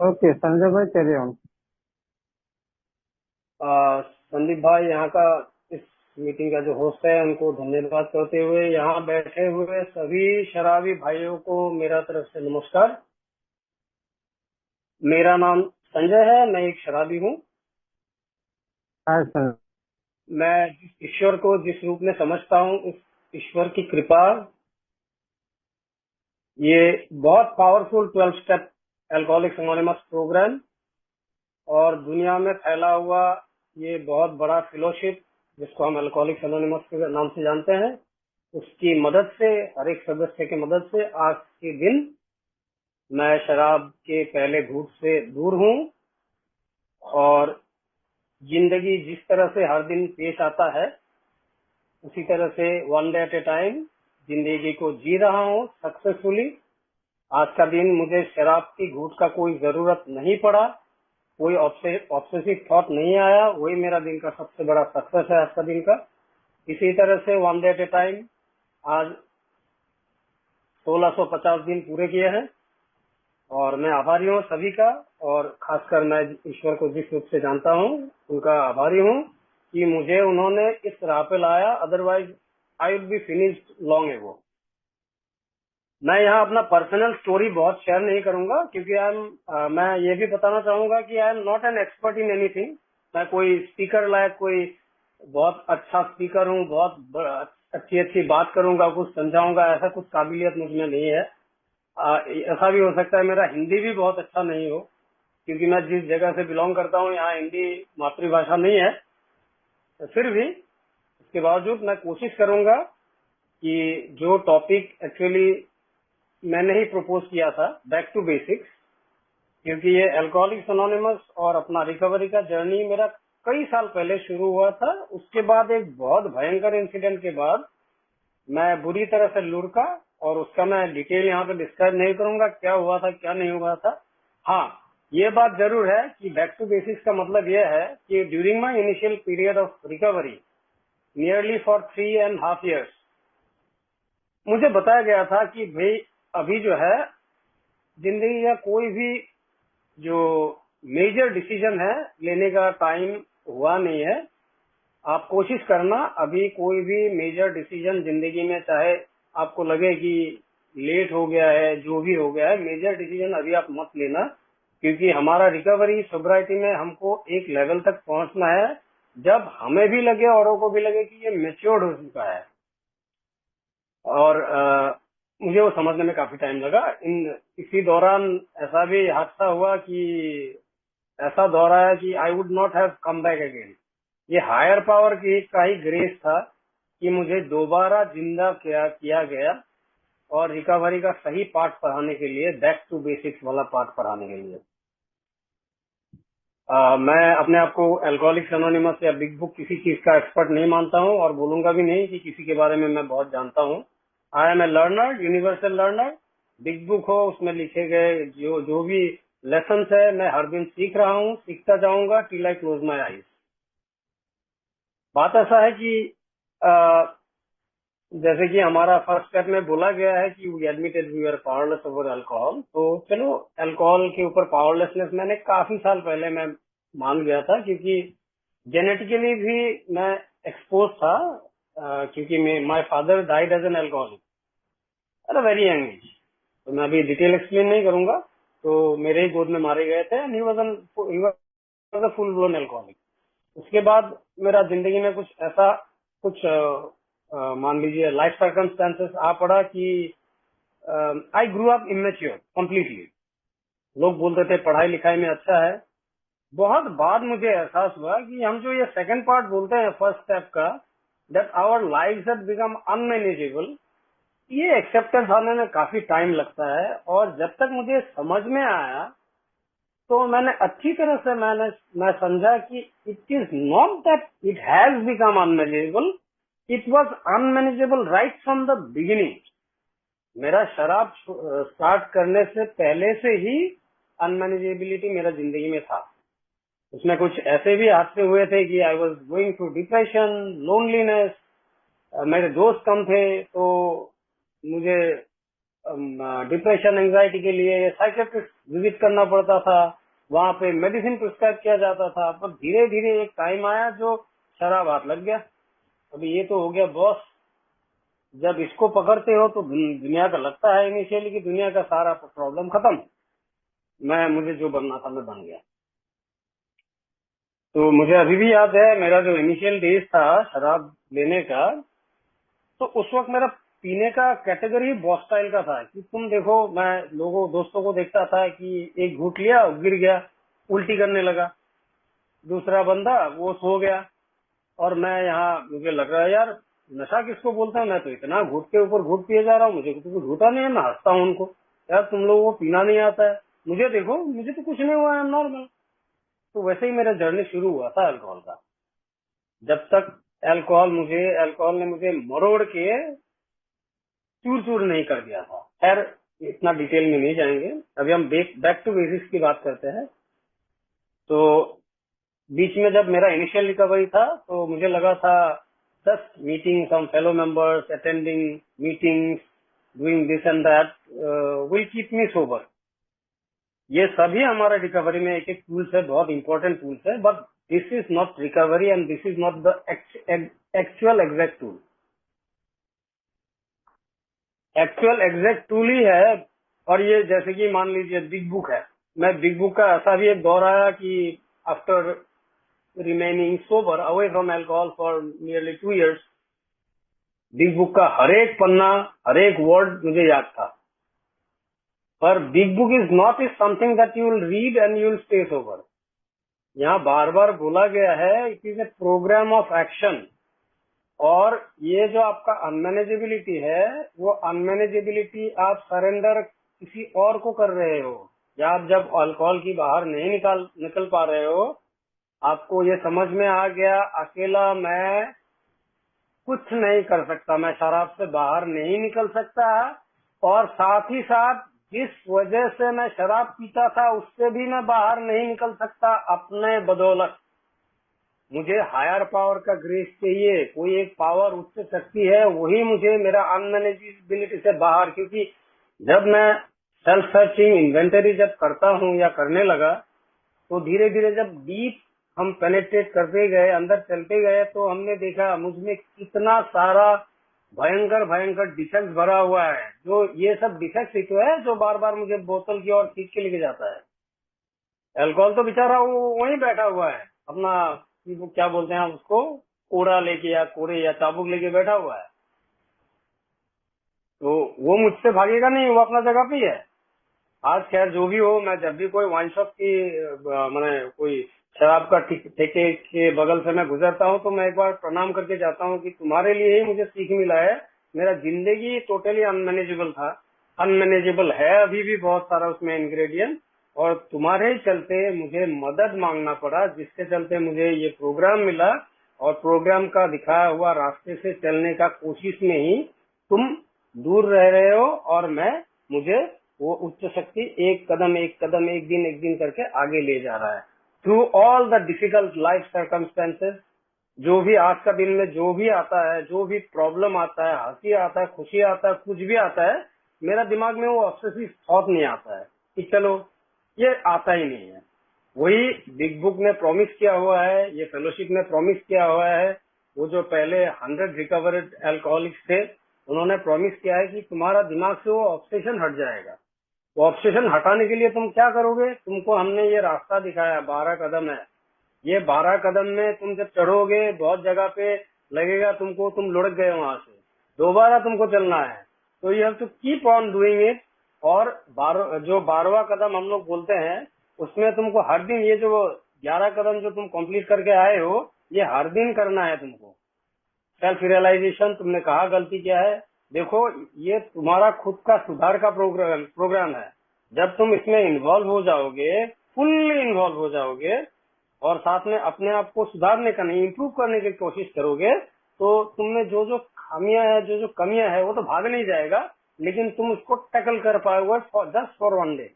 Okay Sanjay भाई carry on. Sandeep भाई यहाँ का इस मीटिंग का जो होस्ट है उनको धन्यवाद करते हुए यहाँ बैठे हुए सभी शराबी भाइयों को मेरा तरफ से नमस्कार। मेरा नाम संजय है, मैं एक शराबी हूँ। Hi sir. मैं जिस ईश्वर को जिस रूप में समझता हूँ उस ईश्वर की कृपा, ये बहुत powerful 12 step alcoholics anonymous program और दुनिया में फैला हुआ ये बहुत बड़ा फेलोशिप जिसको हम अल्कोहलिक्स एनोनिमस के नाम से जानते हैं, उसकी मदद से, हर एक सदस्य की मदद से आज के दिन मैं शराब के पहले घूंट से दूर हूँ और जिंदगी जिस तरह से हर दिन पेश आता है उसी तरह से one day at a time जिंदगी को जी रहा हूँ सक्सेसफुली। आज का दिन मुझे शराब की घूंट का कोई जरूरत नहीं पड़ा, कोई ऑब्सेसिव थॉट नहीं आया, वही मेरा दिन का सबसे बड़ा सक्सेस है आज का दिन का। इसी तरह से one day at a time आज 1650 दिन पूरे किए हैं और मैं आभारी हूँ सभी का। और खासकर मैं ईश्वर को जिस रूप से जानता हूँ उनका आभारी हूँ कि मुझे उन्होंने इस राह पे लाया, otherwise I would be finished long ago. मैं यहाँ अपना पर्सनल स्टोरी बहुत शेयर नहीं करूंगा क्योंकि मैं ये भी बताना चाहूंगा कि I am not an expert in anything. मैं कोई स्पीकर लायक कोई बहुत अच्छा स्पीकर हूँ, अच्छी अच्छी बात करूंगा, कुछ समझाऊंगा, ऐसा कुछ काबिलियत मुझ में नहीं है। ऐसा भी हो सकता है मेरा हिंदी भी बहुत अच्छा नहीं हो क्योंकि मैं जिस जगह से बिलोंग करता हूँ यहाँ हिंदी मातृभाषा नहीं है। तो फिर भी इसके बावजूद मैं कोशिश करूंगा कि जो टॉपिक एक्चुअली मैंने ही प्रपोज किया था, बैक टू बेसिक्स, क्योंकि ये अल्कोहलिक्स एनोनिमस और अपना रिकवरी का जर्नी मेरा कई साल पहले शुरू हुआ था। उसके बाद एक बहुत भयंकर इंसिडेंट के बाद मैं बुरी तरह से लुढ़का और उसका मैं डिटेल यहाँ पे डिस्क्राइब नहीं करूंगा क्या हुआ था क्या नहीं हुआ था। हाँ, ये बात जरूर है कि बैक टू बेसिक्स का मतलब यह है कि during my initial period of recovery nearly for 3.5 years मुझे बताया गया था कि भाई अभी जो है जिंदगी का कोई भी जो मेजर डिसीजन है लेने का टाइम हुआ नहीं है। आप कोशिश करना, अभी कोई भी मेजर डिसीजन जिंदगी में, चाहे आपको लगे कि लेट हो गया है, जो भी हो गया है, मेजर डिसीजन अभी आप मत लेना क्योंकि हमारा रिकवरी सोब्राइटी में हमको एक लेवल तक पहुंचना है जब हमें भी लगे औरों को भी लगे कि ये मेच्योर्ड हो चुका है। और मुझे वो समझने में काफी टाइम लगा। इसी दौरान ऐसा भी हादसा हुआ कि ऐसा दोहराया कि I would not have come back again. ये हायर पावर की का ही ग्रेस था कि मुझे दोबारा जिंदा किया गया और रिकवरी का सही पार्ट पढ़ाने के लिए, बैक टू बेसिक्स वाला पार्ट पढ़ाने के लिए। मैं अपने आप को अल्कोहलिक्स एनोनिमस या बिग बुक किसी चीज का एक्सपर्ट नहीं मानता हूँ और बोलूंगा भी नहीं कि किसी के बारे में मैं बहुत जानता हूँ। I am a learner, universal learner. Big book हो उसमें लिखे गए जो जो भी लेसन है मैं हर दिन सीख रहा हूँ, सीखता जाऊंगा till I close my eyes. बात ऐसा है कि जैसे कि हमारा फर्स्ट स्टेप में बोला गया है कि we admitted we are powerless over alcohol, तो चलो अल्कोहल के ऊपर पावरलेसनेस मैंने काफी साल पहले मैं मान गया था क्योंकि जेनेटिकली भी मैं एक्सपोज था। क्योंकि my father died as an alcoholic at a very young age. तो मैं अभी डिटेल एक्सप्लेन नहीं करूंगा। तो मेरे ही गोद में मारे गए थे and he was a full blown alcoholic. उसके बाद मेरा जिंदगी में कुछ ऐसा कुछ मान लीजिए लाइफ सर्कमस्टांसेस आ पड़ा कि आई ग्रू अप इमेच्योर कम्प्लीटली। लोग बोलते थे पढ़ाई लिखाई में अच्छा है। बहुत बाद मुझे एहसास हुआ कि हम जो ये सेकंड पार्ट बोलते हैं फर्स्ट स्टेप का, that our life had become unmanageable, ये एक्सेप्टेंस आने में काफी टाइम लगता है। और जब तक मुझे समझ में आया तो मैंने अच्छी तरह से मैं समझा कि it is not that it has become unmanageable, it was unmanageable right from the beginning. मेरा शराब स्टार्ट करने से पहले से ही अनमैनेजेबिलिटी मेरा जिंदगी में था। उसमें कुछ ऐसे भी हादसे हुए थे कि I was going through depression, loneliness. मेरे दोस्त कम थे तो मुझे डिप्रेशन एंजाइटी के लिए साइकेट्रिस्ट विजिट करना पड़ता था, वहां पे मेडिसिन प्रिस्क्राइब किया जाता था। पर धीरे धीरे एक टाइम आया जो शराब हाथ लग गया। अभी ये तो हो गया बॉस। जब इसको पकड़ते हो तो दुनिया का लगता है इनिशियली कि दुनिया का सारा प्रॉब्लम खत्म। मुझे जो बनना था मैं बन गया। तो मुझे अभी भी याद है मेरा जो इनिशियल डेज था शराब लेने का, तो उस वक्त मेरा पीने का कैटेगरी बॉस स्टाइल का था कि तुम देखो, मैं लोगों दोस्तों को देखता था कि एक घूंट लिया, गिर गया, उल्टी करने लगा, दूसरा बंदा वो सो गया, और मैं यहाँ मुझे लग रहा है यार नशा किसको बोलता है, मैं तो इतना घूट के ऊपर घूट पिए जा रहा हूँ, मुझे तो कुछ घूटा नहीं है। मैं हंसता हूँ उनको, यार तुम लोगों को पीना नहीं आता है, मुझे देखो मुझे तो कुछ नहीं हुआ है, नॉर्मल। तो वैसे ही मेरा जर्नी शुरू हुआ था अल्कोहल का। जब तक अल्कोहल ने मुझे मरोड़ के चूर चूर नहीं कर दिया था। खैर इतना डिटेल में नहीं जाएंगे, अभी हम बैक टू बेसिक्स की बात करते हैं। तो बीच में जब मेरा इनिशियल रिकवरी था तो मुझे लगा था just meeting some fellow members, attending meetings, doing this and that will keep me sober. ये सभी हमारे रिकवरी में एक एक टूल्स है, बहुत इंपॉर्टेंट टूल्स है, but this is not recovery and this is not the actual exact tool. Actual exact tool ही है। और ये जैसे कि मान लीजिए बिग बुक है, मैं बिग बुक का ऐसा भी एक दौर आया कि after remaining sober away from alcohol for nearly 2 years, big book का हर एक पन्ना, हर एक वर्ड मुझे याद था। पर big book is not is something that you will read and you will stay sober. यहाँ बार बार बोला गया है it is a program of action. और ये जो आपका अनमैनेजेबिलिटी है, वो अनमैनेजेबिलिटी आप सरेंडर किसी और को कर रहे हो, या आप जब अल्कोहल की बाहर नहीं निकल पा रहे हो, आपको ये समझ में आ गया अकेला मैं कुछ नहीं कर सकता, मैं शराब से बाहर नहीं निकल सकता, और साथ ही साथ जिस वजह से मैं शराब पीता था उससे भी मैं बाहर नहीं निकल सकता अपने बदौलत। मुझे हायर पावर का ग्रेस चाहिए, कोई एक पावर उच्च शक्ति है, वही मुझे मेरा अनमैनेजेबिलिटी से बाहर। क्योंकि जब मैं सेल्फ सर्चिंग इन्वेंटरी जब करता हूँ या करने लगा, तो धीरे धीरे जब डीप हम पेनेट्रेट करते गए, अंदर चलते गए, तो हमने देखा मुझमें कितना सारा भयंकर भयंकर डिफेक्ट भरा हुआ है। जो ये सब डिफेक्ट ही तो है जो बार बार मुझे बोतल की ओर खींच के लेके जाता है। अल्कोहल तो बेचारा वो वहीं बैठा हुआ है अपना, वो क्या बोलते हैं उसको, कोड़ा लेके या कोड़े या चाबुक लेके बैठा हुआ है। तो वो मुझसे भागेगा नहीं, वो अपना जगह पे ही है। आज खैर जो भी हो, मैं जब भी कोई वाइन शॉप की मैंने कोई शराब का ठेके के बगल से मैं गुजरता हूँ, तो मैं एक बार प्रणाम करके जाता हूँ कि तुम्हारे लिए ही मुझे सीख मिला है। मेरा जिंदगी टोटली अनमैनेजेबल था, अनमैनेजेबल है अभी भी, बहुत सारा उसमें इंग्रेडिएंट, और तुम्हारे चलते मुझे मदद मांगना पड़ा, जिसके चलते मुझे ये प्रोग्राम मिला। और प्रोग्राम का दिखाया हुआ रास्ते से चलने का कोशिश में ही तुम दूर रह रहे हो, और मुझे वो उच्च शक्ति एक कदम एक दिन करके आगे ले जा रहा है। Through all the difficult life circumstances, जो भी आज का दिन में जो भी आता है, जो भी प्रॉब्लम आता है, हंसी आता है, खुशी आता है, कुछ भी आता है, मेरा दिमाग में वो ऑब्सेसिव थॉट नहीं आता है कि चलो, ये आता ही नहीं है। वही बिग बुक ने प्रॉमिस किया हुआ है, ये फेलोशिप ने प्रॉमिस किया हुआ है। वो जो पहले 100 रिकवर्ड अल्कोहलिक्स थे, उन्होंने प्रॉमिस किया है कि तुम्हारा दिमाग से वो ऑब्सेशन हट जाएगा। वो ऑब्सेशन हटाने के लिए तुम क्या करोगे? तुमको हमने ये रास्ता दिखाया, 12 कदम है। ये 12 कदम में तुम जब चढ़ोगे, बहुत जगह पे लगेगा तुमको तुम लुढ़क गए वहां से, दोबारा तुमको चलना है। तो you have to keep on doing it. और जो 12वां कदम हम लोग बोलते हैं, उसमें तुमको हर दिन ये जो 11 कदम जो तुम कंप्लीट करके आए हो, ये हर दिन करना है तुमको। सेल्फ रियलाइजेशन, तुमने कहा गलती क्या है, देखो ये तुम्हारा खुद का सुधार का प्रोग्राम है। जब तुम इसमें इन्वॉल्व हो जाओगे, फुल्ली इन्वॉल्व हो जाओगे, और साथ में अपने आप को सुधारने का नहीं, इम्प्रूव करने की कोशिश करोगे, तो तुमने जो जो खामियां है, जो जो कमियां है, वो तो भाग नहीं जाएगा, लेकिन तुम उसको टैकल कर पाओगे जस्ट फॉर 1 डे।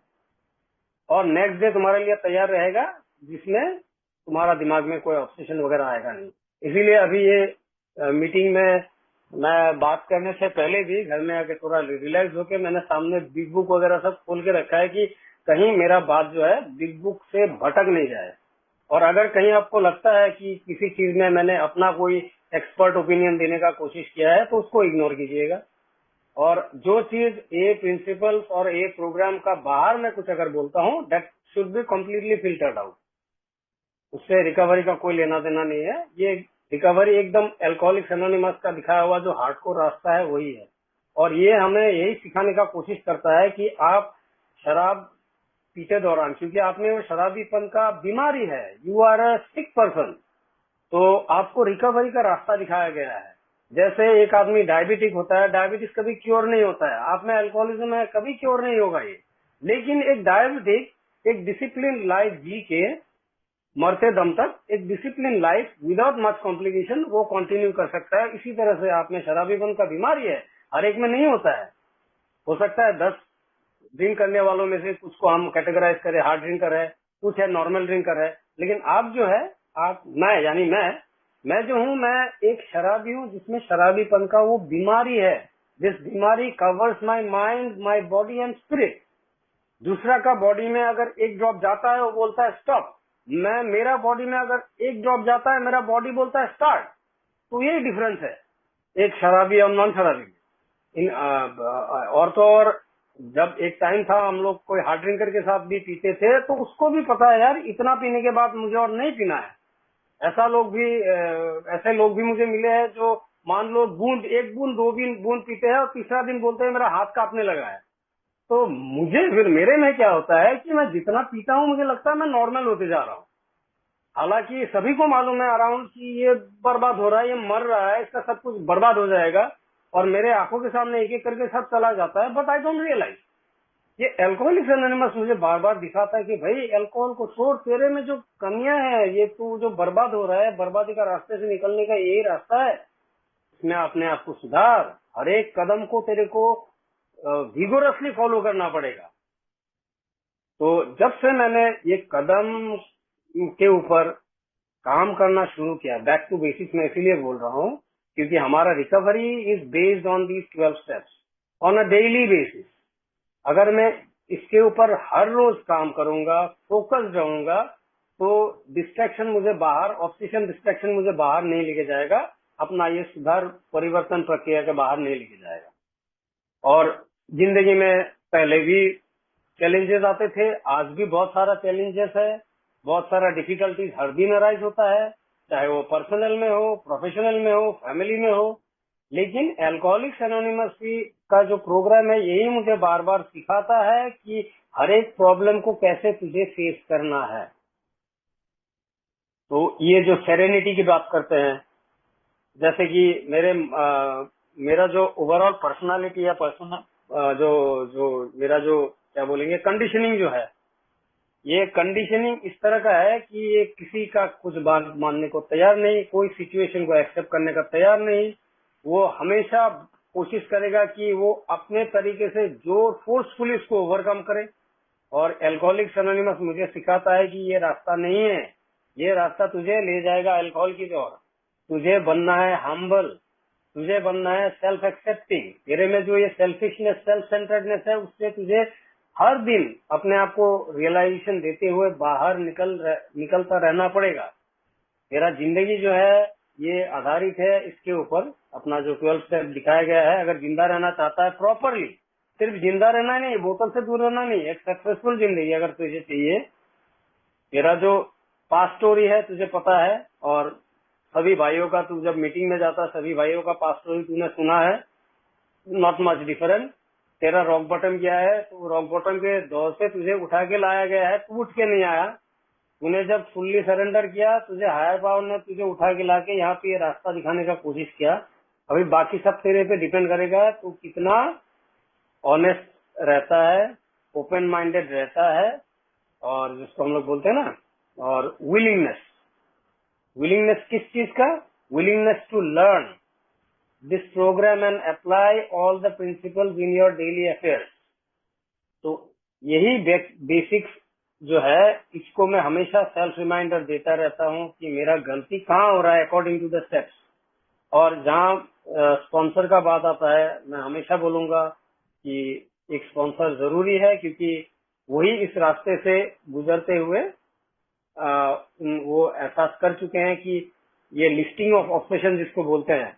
और नेक्स्ट डे तुम्हारे लिए तैयार रहेगा, जिसमें तुम्हारा दिमाग में कोई ऑब्सेशन वगैरह आएगा नहीं। इसीलिए अभी ये मीटिंग में मैं बात करने से पहले भी घर में आके थोड़ा रिलैक्स होके मैंने सामने बिग बुक वगैरह सब खोल के रखा है कि कहीं मेरा बात जो है बिग बुक से भटक नहीं जाए। और अगर कहीं आपको लगता है कि किसी चीज में मैंने अपना कोई एक्सपर्ट ओपिनियन देने का कोशिश किया है तो उसको इग्नोर कीजिएगा। और जो चीज ए प्रिंसिपल्स और ए प्रोग्राम का बाहर मैं कुछ अगर बोलता हूँ that should be completely filtered out. उससे रिकवरी का कोई लेना देना नहीं है। ये रिकवरी एकदम एल्कोहलिक्स एनोनिमस का दिखाया हुआ जो हार्डकोर रास्ता है वही है। और ये हमें यही सिखाने का कोशिश करता है कि आप शराब पीते दौरान, क्योंकि आपने वो शराबीपन का बीमारी है, you are a sick person, तो आपको रिकवरी का रास्ता दिखाया गया है। जैसे एक आदमी डायबिटिक होता है, डायबिटीज कभी क्योर नहीं होता है, आप में अल्कोहलिज्म है कभी क्योर नहीं होगा ये। लेकिन एक डायबिटिक एक डिसिप्लिन लाइफ जी के मरते दम तक एक discipline life without much complication वो कंटिन्यू कर सकता है। इसी तरह से आप में शराबीपन का बीमारी है, हर एक में नहीं होता है। हो सकता है 10 ड्रिंक करने वालों में से कुछ को हम कैटेगराइज करें हार्ड ड्रिंकर है, कुछ है नॉर्मल ड्रिंकर है, लेकिन आप जो है आप मैं यानी मैं जो हूँ मैं एक शराबी हूँ जिसमें शराबीपन का वो बीमारी है। दिस बीमारी covers my mind, my body and spirit. दूसरा का बॉडी में अगर एक ड्रॉप जाता है वो बोलता है स्टॉप, मैं मेरा बॉडी में अगर एक ड्रॉप जाता है मेरा बॉडी बोलता है स्टार्ट। तो यही डिफरेंस है एक शराबी और नॉन शराबी में। और तो और जब एक टाइम था हम लोग कोई हार्ड ड्रिंकर के साथ भी पीते थे तो उसको भी पता है यार इतना पीने के बाद मुझे और नहीं पीना है। ऐसे लोग भी मुझे मिले हैं जो मान लो बूंद एक बूंद दो बूंद पीते हैं और तीसरा दिन बोलते हैं मेरा हाथ कांपने लगा है। तो मुझे फिर मेरे में क्या होता है कि मैं जितना पीता हूँ मुझे लगता है मैं नॉर्मल होते जा रहा हूँ। हालांकि सभी को मालूम है अराउंड कि ये बर्बाद हो रहा है, ये मर रहा है, इसका सब कुछ बर्बाद हो जाएगा और मेरे आंखों के सामने एक एक करके सब चला जाता है, बट आई डोंट रियलाइज। ये अल्कोहलिक्स एनोनिमस मुझे बार बार दिखाता है कि भाई अल्कोहल को छोड़, तेरे में जो कमियां हैं, ये तू जो बर्बाद हो रहा है, बर्बादी का रास्ते से निकलने का यही रास्ता है। इसमें अपने आप को सुधार, हर एक कदम को तेरे को विगोरसली फॉलो करना पड़ेगा। तो जब से मैंने ये कदम के ऊपर काम करना शुरू किया, बैक टू बेसिक्स में इसीलिए बोल रहा हूँ क्योंकि हमारा recovery is based on these 12 steps on a daily basis. अगर मैं इसके ऊपर हर रोज काम करूंगा, फोकस्ड रहूंगा, तो डिस्ट्रैक्शन मुझे बाहर, ऑब्सेशन डिस्ट्रैक्शन मुझे बाहर नहीं लेके जाएगा, अपना ये सुधार परिवर्तन प्रक्रिया के बाहर नहीं लेके जाएगा। और जिंदगी में पहले भी चैलेंजेस आते थे, आज भी बहुत सारा चैलेंजेस है, बहुत सारा डिफिकल्टीज हर दिन अराइज होता है, चाहे वो पर्सनल में हो, प्रोफेशनल में हो, फैमिली में हो। लेकिन अल्कोहलिक्स एनोनिमस का जो प्रोग्राम है यही मुझे बार बार सिखाता है कि हर एक प्रॉब्लम को कैसे तुझे फेस करना है। तो ये जो सेरेनिटी की बात करते हैं, जैसे कि मेरा जो ओवरऑल पर्सनालिटी या पर्सनल जो जो मेरा जो क्या बोलेंगे कंडीशनिंग जो है, ये कंडीशनिंग इस तरह का है कि ये किसी का कुछ बात मानने को तैयार नहीं, कोई सिचुएशन को एक्सेप्ट करने का तैयार नहीं। वो हमेशा कोशिश करेगा कि वो अपने तरीके से जो फोर्सफुली इसको ओवरकम करे। और अल्कोहलिक्स एनोनिमस मुझे सिखाता है कि ये रास्ता नहीं है, ये रास्ता तुझे ले जाएगा अल्कोहल की ओर। तुझे बनना है हम्बल, तुझे बनना है सेल्फ एक्सेप्टिंग। तेरे में जो ये सेल्फिशनेस, सेल्फ सेंटर्डनेस है, उससे तुझे हर दिन अपने आप को रियलाइजेशन देते हुए बाहर निकलता रहना पड़ेगा। तेरा जिंदगी जो है ये आधारित है इसके ऊपर, अपना जो 12 स्टेप दिखाया गया है। अगर जिंदा रहना चाहता है प्रॉपरली, सिर्फ जिंदा रहना नहीं, बोतल से दूर रहना नहीं, एक सक्सेसफुल जिंदगी अगर तुझे चाहिए, तेरा जो पास्ट स्टोरी है तुझे पता है, और सभी भाइयों का, तू जब मीटिंग में जाता है सभी भाइयों का पास्ट स्टोरी तूने सुना है, नॉट मच डिफरेंट। तेरा रॉक बॉटम क्या है, तो रॉक बॉटम के दौर से तुझे उठा के लाया गया है, तू उठ के नहीं आया। तूने जब फुल्ली सरेंडर किया, तुझे हायर पावर ने तुझे उठा के लाके यहाँ पे ये रास्ता दिखाने का कोशिश किया। अभी बाकी सब तेरे पे डिपेंड करेगा तू कितना ऑनेस्ट रहता है, ओपन माइंडेड रहता है, और जिसको हम लोग बोलते हैं ना, और विलिंगनेस। विलिंगनेस किस चीज का? Willingness to learn this program and apply all the principles in your daily affairs. तो यही बेसिक्स जो है, इसको मैं हमेशा सेल्फ रिमाइंडर देता रहता हूँ कि मेरा गलती कहाँ हो रहा है अकॉर्डिंग टू द स्टेप्स। और जहाँ स्पॉन्सर का बात आता है, मैं हमेशा बोलूंगा कि एक स्पॉन्सर जरूरी है, क्योंकि वही इस रास्ते से गुजरते हुए वो एहसास कर चुके हैं कि ये लिस्टिंग ऑफ ऑब्सेशन जिसको बोलते हैं।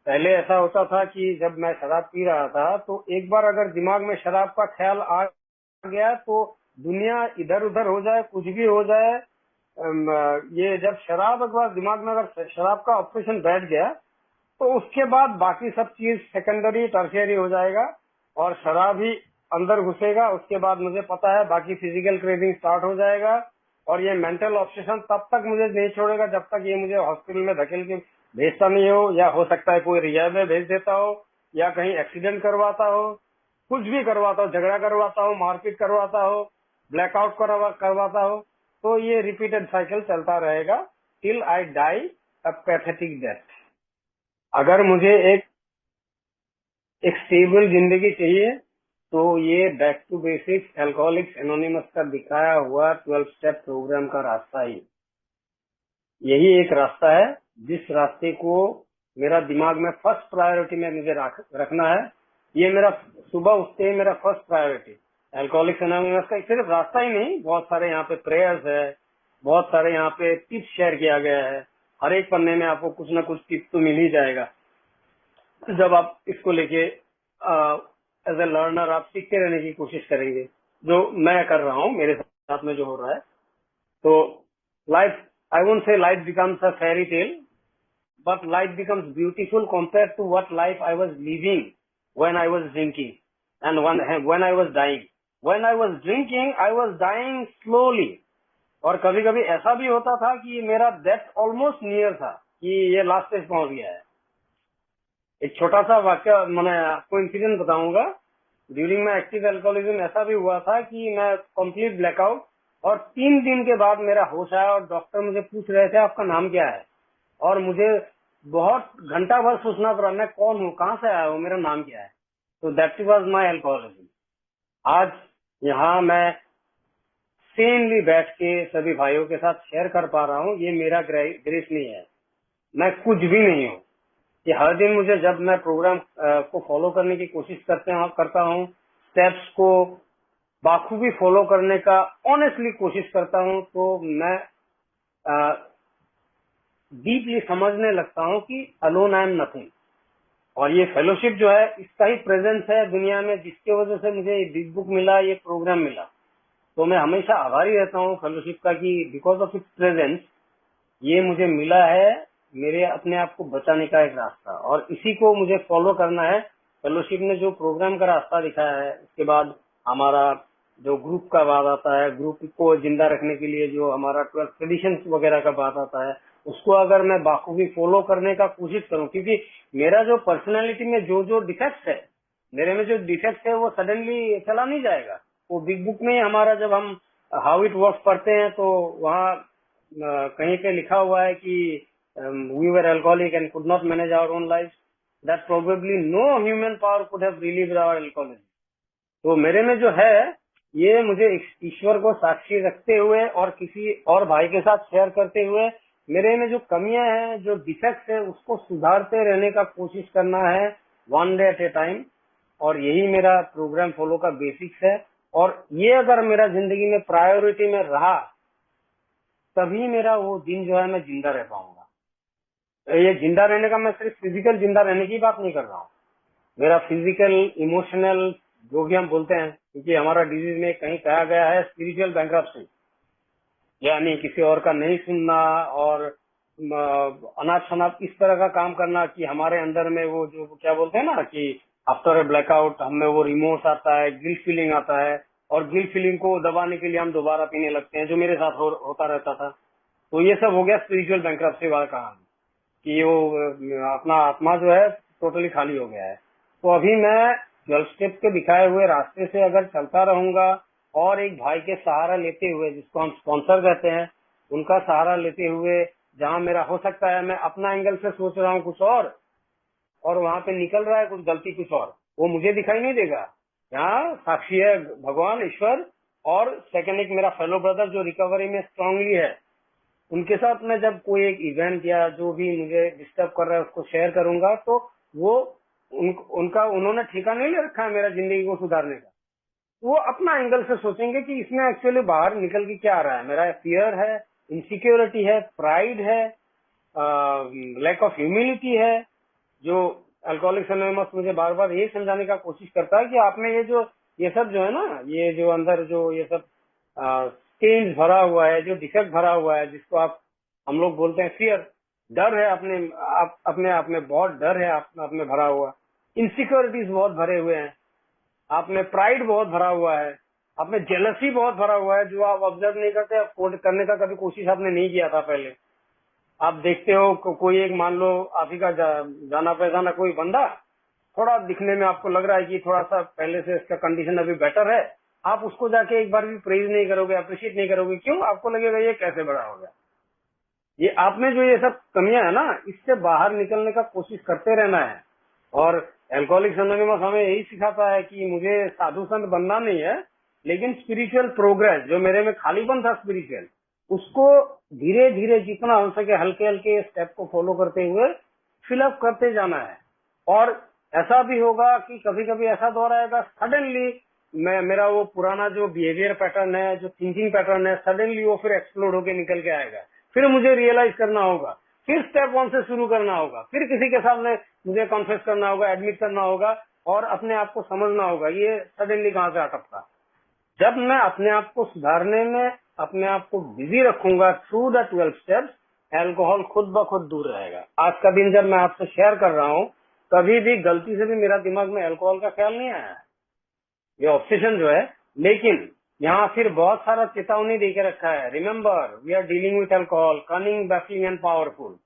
पहले ऐसा होता था कि जब मैं शराब पी रहा था तो एक बार अगर दिमाग में शराब का ख्याल आ गया तो दुनिया इधर उधर हो जाए, कुछ भी हो जाए, ये जब शराब एक बार दिमाग में अगर शराब का ऑब्सेशन बैठ गया तो उसके बाद बाकी सब चीज सेकेंडरी टर्शियरी हो जाएगा और शराब ही अंदर घुसेगा। उसके बाद मुझे पता है बाकी फिजिकल क्रेविंग स्टार्ट हो जाएगा और ये मेंटल ऑब्सेशन तब तक मुझे नहीं छोड़ेगा जब तक ये मुझे हॉस्पिटल में धकेल के भेजता नहीं हो, या हो सकता है कोई रिहैब में भेज देता हो, या कहीं एक्सीडेंट करवाता हो, कुछ भी करवाता हो, झगड़ा करवाता हो, मारपीट करवाता हो, ब्लैकआउट करवाता हो। तो ये रिपीटेड साइकिल चलता रहेगा till I die a pathetic death. अगर मुझे एक स्टेबल जिंदगी चाहिए तो ये back to basics alcoholics anonymous का दिखाया हुआ 12 स्टेप प्रोग्राम का रास्ता ही, यही एक रास्ता है जिस रास्ते को मेरा दिमाग में फर्स्ट प्रायोरिटी में मुझे रखना है। ये मेरा सुबह उठते ही मेरा फर्स्ट प्रायोरिटी अल्कोहलिक्स एनोनिमस का सिर्फ रास्ता ही नहीं, बहुत सारे यहाँ पे प्रेयर्स है, बहुत सारे यहाँ पे टिप्स शेयर किया गया है। हर एक पन्ने में आपको कुछ ना कुछ टिप तो मिल ही जाएगा। जब आप इसको लेके एज ए लर्नर आप सीखते रहने की कोशिश करेंगे, जो मैं कर रहा हूँ, मेरे साथ में जो हो रहा है, तो life, I won't say life becomes a fairy tale, but life becomes beautiful compared to what life I was living when I was drinking and when I was dying. When I was drinking, I was dying slowly. और कभी कभी ऐसा भी होता था कि मेरा death almost near था कि ये लास्ट स्टेज पहुंच गया है। एक छोटा सा वाक्य मैंने आपको इंसिडेंट बताऊंगा। ड्यूरिंग माई एक्टिव एल्कोहलिज्म ऐसा भी हुआ था कि मैं कंप्लीट ब्लैकआउट और 3 दिन के बाद मेरा होश आया और डॉक्टर मुझे पूछ रहे थे आपका नाम क्या है, और मुझे बहुत घंटा भर सोचना पड़ा मैं कौन हूँ, कहाँ से आया हूँ, मेरा नाम क्या है। तो दैट वाज माय अल्कोहलिज्म। आज यहाँ मैं सेमली बैठ के सभी भाइयों के साथ शेयर कर पा रहा हूँ, ये मेरा ग्रेस नहीं है, मैं कुछ भी नहीं हूँ। कि हर दिन मुझे जब मैं प्रोग्राम को फॉलो करने की कोशिश करता हूँ, स्टेप्स को बाखूबी फॉलो करने का ऑनेस्टली कोशिश करता हूँ, तो मैं डीपली समझने लगता हूँ कि अलोन आई एम नथिंग। और ये फेलोशिप जो है इसका ही प्रेजेंस है दुनिया में, जिसकी वजह से मुझे ये बिग बुक मिला, ये प्रोग्राम मिला। तो मैं हमेशा आभारी रहता हूँ फेलोशिप का कि बिकॉज ऑफ इट्स प्रेजेंस ये मुझे मिला है मेरे अपने आप को बचाने का एक रास्ता, और इसी को मुझे फॉलो करना है। फेलोशिप ने जो प्रोग्राम का रास्ता दिखाया है, उसके बाद हमारा जो ग्रुप का बात आता है, ग्रुप को जिंदा रखने के लिए जो हमारा 12 ट्रेडिशंस वगैरह का बात आता है, उसको अगर मैं बाखूबी फॉलो करने का कोशिश करूं, क्योंकि मेरा जो पर्सनैलिटी में जो जो डिफेक्ट है, मेरे में जो डिफेक्ट है वो सडनली चला नहीं जाएगा। वो बिग बुक में हमारा जब हम हाउ इट वर्क पढ़ते हैं तो वहाँ कहीं पे लिखा हुआ है कि we were alcoholic and could not manage our own life, that probably no human power could have relieved our alcoholism. तो मेरे में जो है ये मुझे ईश्वर को साक्षी रखते हुए और किसी और भाई के साथ शेयर करते हुए मेरे में जो कमियां हैं, जो डिफेक्ट्स है, उसको सुधारते रहने का कोशिश करना है, one day at a time. और यही मेरा प्रोग्राम फॉलो का बेसिक्स है। और ये अगर मेरा जिंदगी में प्रायोरिटी में रहा तभी मेरा वो दिन जो है मैं जिंदा रह पाऊंगा। ये जिंदा रहने का मैं सिर्फ फिजिकल जिंदा रहने की बात नहीं कर रहा हूँ, मेरा फिजिकल इमोशनल जो भी हम बोलते हैं, क्योंकि हमारा डिजीज में कहीं कहा गया है स्पिरिचुअल बैंक्रप्सी, यानी किसी और का नहीं सुनना और अनाप शनाप इस तरह का काम करना कि हमारे अंदर में वो जो क्या बोलते हैं ना कि आफ्टर ए ब्लैकआउट हमें वो रिमोर्स आता है, गिल्ट फीलिंग आता है, और गिल्ट फीलिंग को दबाने के लिए हम दोबारा पीने लगते हैं, जो मेरे साथ होता रहता था। तो ये सब हो गया स्पिरिचुअल बैंक्रप्सी वाला कहानी कि वो अपना आत्मा जो है टोटली खाली हो गया है। तो अभी मैं 12 स्टेप के दिखाए हुए रास्ते से अगर चलता रहूंगा और एक भाई के सहारा लेते हुए, जिसको हम स्पॉन्सर कहते हैं, उनका सहारा लेते हुए, जहां मेरा हो सकता है मैं अपना एंगल से सोच रहा हूँ कुछ और वहां पे निकल रहा है कुछ गलती कुछ और, वो मुझे दिखाई नहीं देगा। यहाँ साक्षी है भगवान ईश्वर, और सेकंड एक मेरा फेलो ब्रदर जो रिकवरी में स्ट्रांगली है, उनके साथ मैं जब कोई एक इवेंट या जो भी मुझे डिस्टर्ब कर रहा है उसको शेयर करूंगा, तो वो उनका उन्होंने ठेका नहीं ले रखा है मेरा जिंदगी को सुधारने का। वो अपना एंगल से सोचेंगे कि इसमें एक्चुअली बाहर निकल के क्या आ रहा है। मेरा फियर है, इनसिक्योरिटी है, प्राइड है, लैक ऑफ ह्यूमिलिटी है। जो अल्कोहलिक्स एनोनिमस मुझे बार बार ये समझाने का कोशिश करता है कि आपने ये सब जो है ना, ये जो अंदर जो ये सब स्टेन्स भरा हुआ है, जो डिफेक्ट भरा हुआ है, जिसको हम लोग बोलते हैं फियर, डर है अपने आप में बहुत डर है आप में भरा हुआ, इनसिक्योरिटीज बहुत भरे हुए हैं, आप में प्राइड बहुत भरा हुआ है, आप में जेलसी बहुत भरा हुआ है, जो आप ऑब्जर्व नहीं करते, आप करने का कभी कोशिश आपने नहीं किया था पहले। आप देखते हो कोई एक मान लो आप ही का जाना पहचाना कोई बंदा, थोड़ा दिखने में आपको लग रहा है कि थोड़ा सा पहले से इसका कंडीशन अभी बेटर है, आप उसको जाके एक बार भी प्रेज नहीं करोगे, अप्रिशिएट नहीं करोगे। क्यों? आपको लगेगा ये कैसे बड़ा हो गया। ये आप में जो ये सब कमियां है ना, इससे बाहर निकलने का कोशिश करते रहना है। और एल्कोहलिक्स एनोनिमस हमें यही सिखाता है कि मुझे साधु संत बनना नहीं है, लेकिन स्पिरिचुअल प्रोग्रेस, जो मेरे में खालीपन था स्पिरिचुअल, उसको धीरे धीरे जितना हो सके हल्के हल्के स्टेप को फॉलो करते हुए फिलअप करते जाना है। और ऐसा भी होगा कि कभी कभी ऐसा दौर आएगा, सडनली मेरा वो पुराना जो बिहेवियर पैटर्न है, जो थिंकिंग पैटर्न है, सडनली वो फिर एक्सप्लोड होके निकल के आएगा। फिर मुझे रियलाइज करना होगा, फिर स्टेप 1 से शुरू करना होगा, फिर किसी के सामने मुझे कॉन्फेस करना होगा, एडमिट करना होगा और अपने आप को समझना होगा ये सडनली कहाँ से अटकता। जब मैं अपने आप को सुधारने में अपने आप को बिजी रखूंगा थ्रू द 12 स्टेप्स, एल्कोहल खुद ब खुद दूर रहेगा। आज का दिन जब मैं आपसे शेयर कर रहा हूँ, कभी भी गलती से भी मेरा दिमाग में एल्कोहल का ख्याल नहीं आया, ये ऑब्सेशन जो है। लेकिन यहाँ फिर बहुत सारा चेतावनी दे के रखा है, remember we are dealing with alcohol, cunning, baffling and powerful.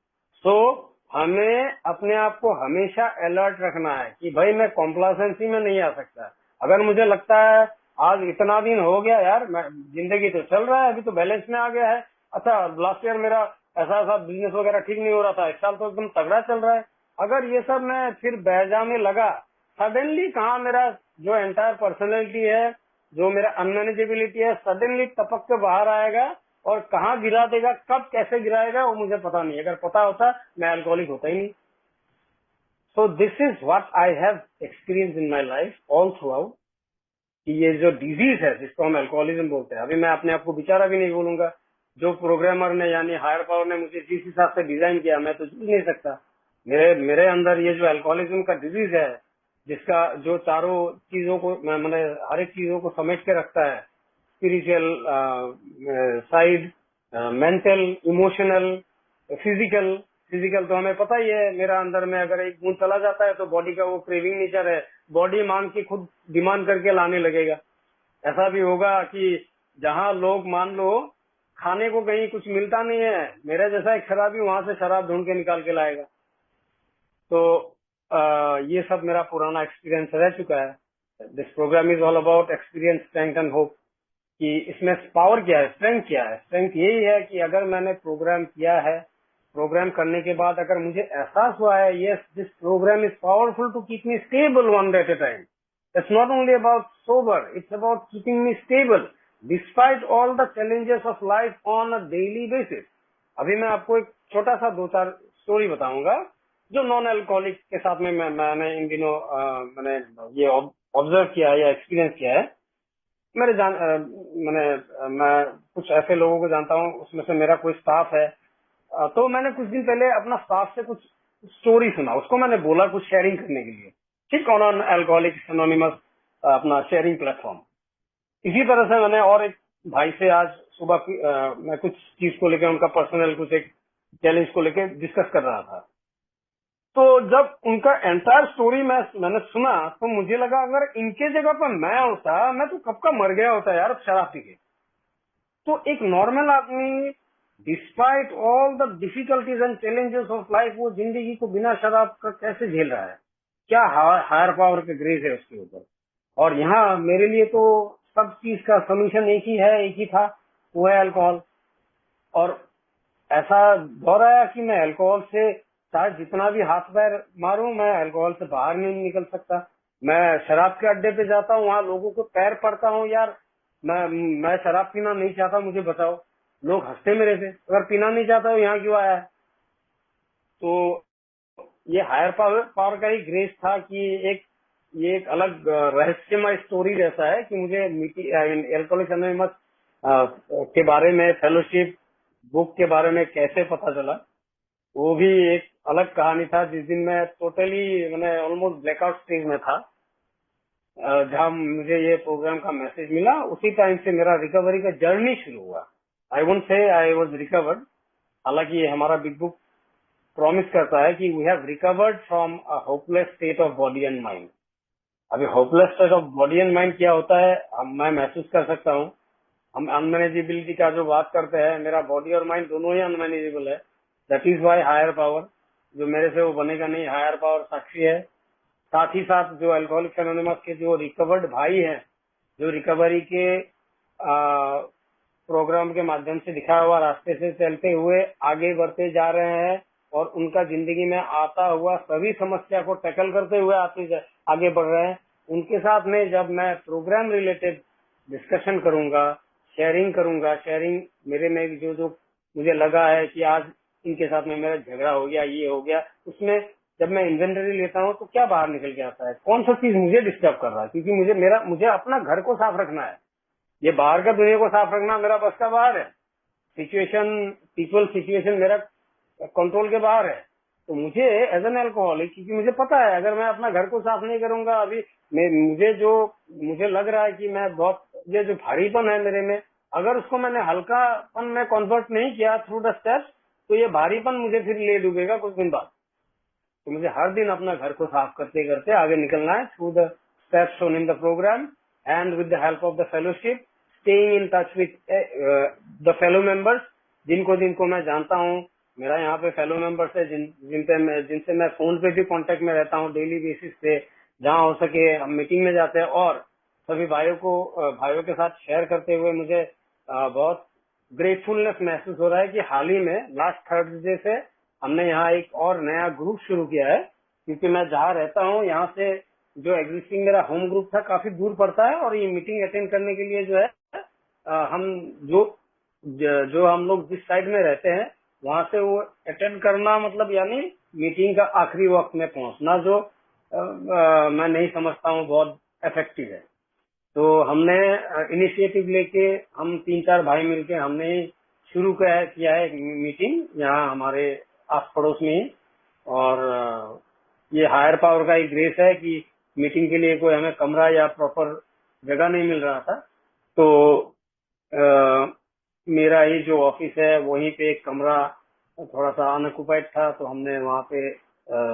So हमें अपने आप को हमेशा अलर्ट रखना है कि भाई मैं कॉम्प्लासेंसी में नहीं आ सकता। अगर मुझे लगता है आज इतना दिन हो गया यार, मैं जिंदगी तो चल रहा है, अभी तो बैलेंस में आ गया है, अच्छा लास्ट ईयर मेरा ऐसा ऐसा बिजनेस वगैरह ठीक नहीं हो रहा था, इस साल तो एकदम तगड़ा चल रहा है, अगर ये सब मैं फिर बह जाने लगा, सडनली कहाँ मेरा जो एंटायर पर्सनैलिटी है, जो मेरा अनमैनेजेबिलिटी है, सडनली टपक के बाहर आएगा और कहाँ गिरा देगा, कब कैसे गिराएगा वो मुझे पता नहीं। अगर पता होता मैं अल्कोहलिक होता ही नहीं। So this is what I have experience in my life all through out, कि ये जो डिजीज है जिसको हम अल्कोहलिज्म बोलते हैं, अभी मैं अपने आप को बेचारा भी नहीं बोलूंगा। जो प्रोग्रामर ने यानी हायर पावर ने मुझे जिस हिसाब से डिजाइन किया, मैं तो जीत नहीं सकता। मेरे मेरे अंदर ये जो अल्कोहलिज्म का डिजीज है, जिसका जो चारों चीजों को मैंने हर एक चीजों को समेट के रखता है, spiritual side, mental, emotional, physical. Physical तो हमें पता ही है, मेरा अंदर में अगर एक बूंद चला जाता है तो बॉडी का वो क्रेविंग नेचर है, बॉडी मांग के खुद डिमांड करके लाने लगेगा। ऐसा भी होगा कि जहाँ लोग मान लो खाने को कहीं कुछ मिलता नहीं है, मेरे जैसा एक शराबी वहां से शराब ढूंढ के निकाल के लाएगा। तो ये सब मेरा पुराना एक्सपीरियंस रह चुका है। This program is all about experience, strength and hope. कि इसमें पावर क्या है, स्ट्रेंथ क्या है। स्ट्रेंथ यही है कि अगर मैंने प्रोग्राम किया है, प्रोग्राम करने के बाद अगर मुझे एहसास हुआ है yes this program is powerful to keep me stable one day at a time, it's not only about sober, it's about keeping me stable despite all the challenges of life on a daily basis. अभी मैं आपको एक छोटा सा 2-4 story बताऊंगा जो non alcoholic K साथ में मैंने इन दिनों मैंने ये ऑब्जर्व किया है या एक्सपीरियंस किया है। मैं कुछ ऐसे लोगों को जानता हूँ, उसमें से मेरा कोई स्टाफ है। तो मैंने कुछ दिन पहले अपना स्टाफ से कुछ स्टोरी सुना, उसको मैंने बोला कुछ शेयरिंग करने के लिए, ठीक, ऑन अल्कोहलिक्स एनोनिमस अपना शेयरिंग प्लेटफॉर्म। इसी तरह से मैंने और एक भाई से आज सुबह मैं कुछ चीज को लेकर, उनका पर्सनल कुछ एक चैलेंज को लेकर डिस्कस कर रहा था। तो जब उनका एंटायर स्टोरी मैंने सुना तो मुझे लगा अगर इनके जगह पर मैं होता, मैं तो कब का मर गया होता यार शराब पी के। तो एक नॉर्मल आदमी despite all the difficulties and challenges of life, वो जिंदगी को बिना शराब का कैसे झेल रहा है, क्या हायर पावर के ग्रेस है उसके ऊपर। और यहाँ मेरे लिए तो सब चीज का सोल्यूशन एक ही है, एक ही था, वो है अल्कोहल। और ऐसा दौर आया कि मैं अल्कोहल से चाहे जितना भी हाथ पैर मारूं, मैं अल्कोहल से बाहर नहीं निकल सकता। मैं शराब के अड्डे पे जाता हूँ, वहाँ लोगों को पैर पड़ता हूँ, यार मैं शराब पीना नहीं चाहता, मुझे बचाओ। लोग हंसते मेरे से, अगर पीना नहीं चाहता हो यहाँ क्यों आया है? तो ये हायर पावर पावर का ही ग्रेस था कि ये एक अलग रहस्यमय स्टोरी जैसा है कि मुझे एल्कोहलिक्स एनोनिमस के बारे में, फेलोशिप बुक के बारे में कैसे पता चला, वो भी एक अलग कहानी था। जिस दिन मैं टोटली मैंने ऑलमोस्ट ब्लैकआउट स्टेज में था, जहाँ मुझे ये प्रोग्राम का मैसेज मिला, उसी टाइम से मेरा रिकवरी का जर्नी शुरू हुआ। I won't say I was recovered, हालांकि ये हमारा बिग बुक प्रॉमिस करता है कि we have recovered from a hopeless state of body and mind. अभी hopeless state of body and mind क्या होता है मैं महसूस कर सकता हूँ। हम अनमैनेजेबिलिटी का जो बात करते हैं, मेरा बॉडी और माइंड दोनों ही अनमैनेजेबल है। That is why higher power, जो मेरे से वो बनेगा नहीं, हायर पावर साक्षी है। साथ ही साथ जो अल्कोहलिक्स एनोनिमस के जो रिकवर्ड भाई हैं, जो रिकवरी के प्रोग्राम के माध्यम से दिखाया हुआ रास्ते से चलते हुए आगे बढ़ते जा रहे हैं और उनका जिंदगी में आता हुआ सभी समस्या को टैकल करते हुए आगे बढ़ रहे हैं, उनके साथ में जब मैं प्रोग्राम रिलेटेड डिस्कशन करूंगा, शेयरिंग मेरे में जो जो मुझे लगा है कि आज इनके साथ में मेरा झगड़ा हो गया, ये हो गया, उसमें जब मैं इन्वेंटरी लेता हूँ तो क्या बाहर निकल के आता है, कौन सा चीज मुझे डिस्टर्ब कर रहा है, क्योंकि मुझे अपना घर को साफ रखना है। ये बाहर का दुनिया को साफ रखना मेरा बस का बाहर है। सिचुएशन मेरा कंट्रोल के बाहर है। तो मुझे एज एन अल्कोहलिक, क्योंकि मुझे पता है अगर मैं अपना घर को साफ नहीं करूंगा, अभी मुझे लग रहा है कि मैं बहुत, ये जो भारीपन है मेरे में, अगर उसको मैंने हल्कापन में कन्वर्ट नहीं किया थ्रू द स्टेप्स, तो ये भारीपन मुझे फिर ले डूबेगा कुछ दिन बाद। तो मुझे हर दिन अपना घर को साफ करते करते आगे निकलना है through the steps shown in the program and with the help of the fellowship, staying in touch with the fellow members, जिनको मैं जानता हूँ। मेरा यहाँ पे फेलो मेंबर्स है जिनसे मैं फोन पे भी कांटेक्ट में रहता हूँ डेली बेसिस पे। जहाँ हो सके हम मीटिंग में जाते हैं और सभी भाइयों के साथ शेयर करते हुए मुझे बहुत ग्रेटफुलनेस महसूस हो रहा है कि हाल ही में लास्ट थर्सडे से हमने यहाँ एक और नया ग्रुप शुरू किया है। क्योंकि मैं जहाँ रहता हूँ यहाँ से जो एग्जिस्टिंग मेरा होम ग्रुप था काफी दूर पड़ता है, और ये मीटिंग अटेंड करने के लिए जो है हम जो हम लोग जिस साइड में रहते हैं वहां से वो अटेंड करना, मतलब यानी मीटिंग का आखिरी वक्त में पहुंचना, जो मैं नहीं समझता हूँ बहुत इफेक्टिव है। तो हमने इनिशिएटिव लेके हम 3-4 भाई मिलके हमने शुरू किया है एक मीटिंग यहाँ हमारे आस पड़ोस में ही। और ये हायर पावर का एक ग्रेस है कि मीटिंग के लिए कोई हमें कमरा या प्रॉपर जगह नहीं मिल रहा था, तो मेरा ही जो ऑफिस है वहीं पे एक कमरा थोड़ा सा अनऑक्युपाइड था, तो हमने वहाँ पे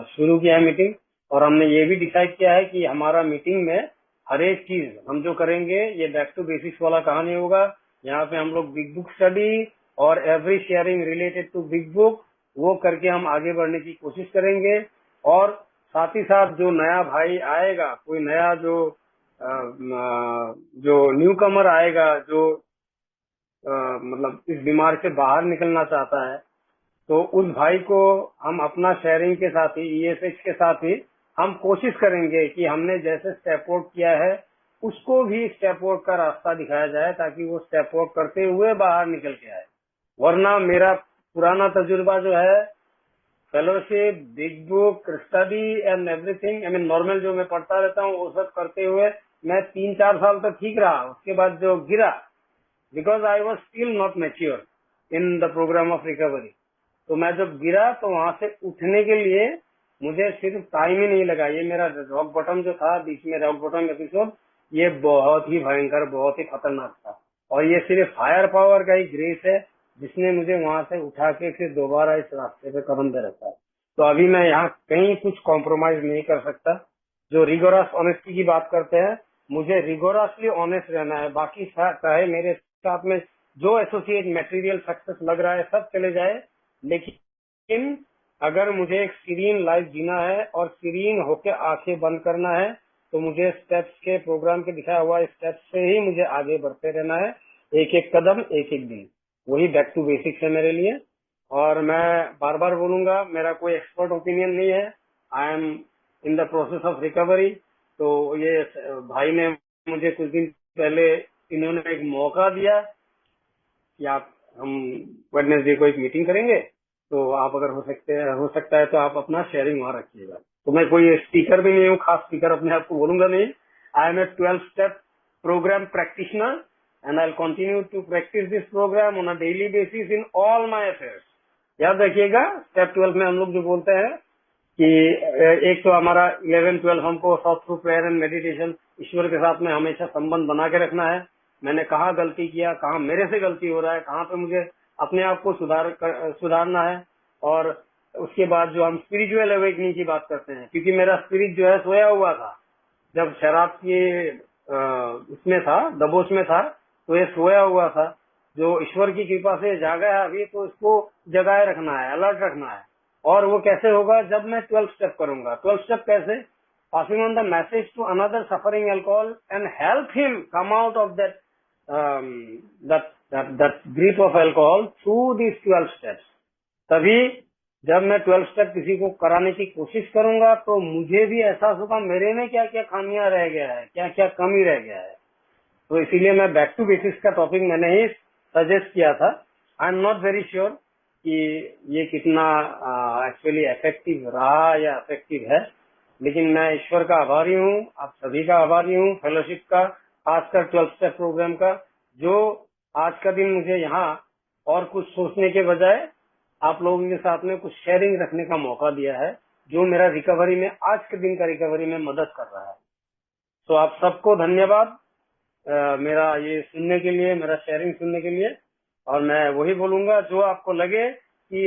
शुरू किया है मीटिंग। और हमने ये भी डिसाइड किया है कि हमारा मीटिंग में हर एक चीज हम जो करेंगे ये बैक टू बेसिक्स वाला कहानी होगा। यहाँ पे हम लोग बिग बुक स्टडी और every sharing related to big book वो करके हम आगे बढ़ने की कोशिश करेंगे। और साथ ही साथ जो नया भाई आएगा, कोई नया जो न्यू कमर आएगा, जो मतलब इस बीमारी से बाहर निकलना चाहता है, तो उस भाई को हम अपना शेयरिंग के साथ ही, ईएसएच के साथ ही हम कोशिश करेंगे कि हमने जैसे स्टेप आउट किया है उसको भी स्टेप आउट का रास्ता दिखाया जाए, ताकि वो स्टेप आउट करते हुए बाहर निकल के आए। वरना मेरा पुराना तजुर्बा जो है, fellowship, big book, study and everything, I mean normal जो मैं पढ़ता रहता हूँ वो सब करते हुए मैं 3-4 साल तक ठीक रहा। उसके बाद जो गिरा, because I was still not mature in the program of recovery, तो मैं जब गिरा तो वहां से उठने के लिए मुझे सिर्फ टाइम ही नहीं लगा। ये मेरा रॉक बॉटम जो था, बीच में रॉक बॉटम एपिसोड, ये बहुत ही भयंकर, बहुत ही खतरनाक था। और ये सिर्फ हायर पावर का ही ग्रेस है जिसने मुझे वहां से उठा के फिर दोबारा इस रास्ते पे कदम दे रखा है। तो अभी मैं यहाँ कहीं कुछ कॉम्प्रोमाइज नहीं कर सकता। जो रिगोरस ऑनेस्टी की बात करते हैं, मुझे रिगोरसली ऑनेस्ट रहना है। बाकी चाहे मेरे साथ में जो एसोसिएट मटेरियल सक्सेस लग रहा है सब चले जाए, लेकिन अगर मुझे एक सीरीन लाइफ जीना है और सीरीन होके आंखें बंद करना है, तो मुझे स्टेप्स के प्रोग्राम के दिखाया हुआ स्टेप्स से ही मुझे आगे बढ़ते रहना है, एक एक कदम, एक एक दिन। वही बैक टू बेसिक्स है मेरे लिए। और मैं बार बार बोलूंगा, मेरा कोई एक्सपर्ट ओपिनियन नहीं है। I am in the process of recovery. तो ये भाई ने मुझे कुछ दिन पहले इन्होंने एक मौका दिया कि आप हम वेडनेसडे को एक मीटिंग करेंगे, तो आप अगर हो सकता है तो आप अपना शेयरिंग वहां रखिएगा। तो मैं कोई स्पीकर भी नहीं हूँ, खास स्पीकर अपने आप को बोलूंगा नहीं। I am a 12 step program practitioner and I continue to practice this program on a daily basis in all my affairs. याद रखिएगा, स्टेप 12 में हम लोग जो बोलते हैं कि एक तो हमारा 11-12 हमको sought through prayer and meditation, ईश्वर के साथ में हमेशा संबंध बना के रखना है। मैंने कहाँ गलती किया, कहाँ मेरे से गलती हो रहा है, कहाँ पे मुझे अपने आप को सुधारना है। और उसके बाद जो हम स्पिरिचुअल अवेकनिंग की बात करते हैं, क्योंकि मेरा स्पिरिट जो है सोया हुआ था जब शराब के उसमें था, दबोच में था, तो ये सोया हुआ था। जो ईश्वर की कृपा से जागा है अभी, तो इसको जगाए रखना है, अलर्ट रखना है। और वो कैसे होगा? जब मैं 12 स्टेप करूंगा। 12 स्टेप कैसे? Passing on the message to another suffering alcohol and help him come out of that grip of alcohol through these 12 steps. तभी जब मैं 12 स्टेप किसी को कराने की कोशिश करूंगा तो मुझे भी एहसास होगा मेरे में क्या क्या खामियां रह गया है, क्या क्या कमी रह गया है। तो इसीलिए मैं बैक टू बेसिक्स का टॉपिक मैंने ही सजेस्ट किया था। I am not very sure कि ये कितना एक्चुअली इफेक्टिव रहा या इफेक्टिव है, लेकिन मैं ईश्वर का आभारी हूँ, आप सभी का आभारी हूँ, फेलोशिप का, खासकर 12 स्टेप प्रोग्राम का, जो आज का दिन मुझे यहाँ और कुछ सोचने के बजाय आप लोगों के साथ में कुछ शेयरिंग रखने का मौका दिया है, जो मेरा रिकवरी में, आज के दिन का रिकवरी में मदद कर रहा है। तो आप सबको धन्यवाद मेरा ये सुनने के लिए, मेरा शेयरिंग सुनने के लिए। और मैं वही बोलूंगा, जो आपको लगे कि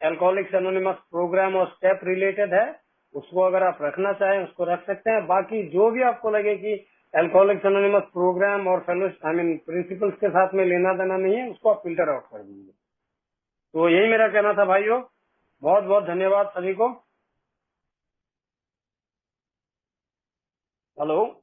अल्कोहलिक्स एनोनिमस प्रोग्राम और स्टेप रिलेटेड है, उसको अगर आप रखना चाहें उसको रख सकते हैं। बाकी जो भी आपको लगे कि अल्कोहलिक्स एनोनिमस प्रोग्राम और फेलोशिप प्रिंसिपल्स के साथ में लेना देना नहीं है, उसको आप फिल्टर आउट कर दीजिए। तो यही मेरा कहना था भाइयों। बहुत बहुत धन्यवाद सभी को। हेलो।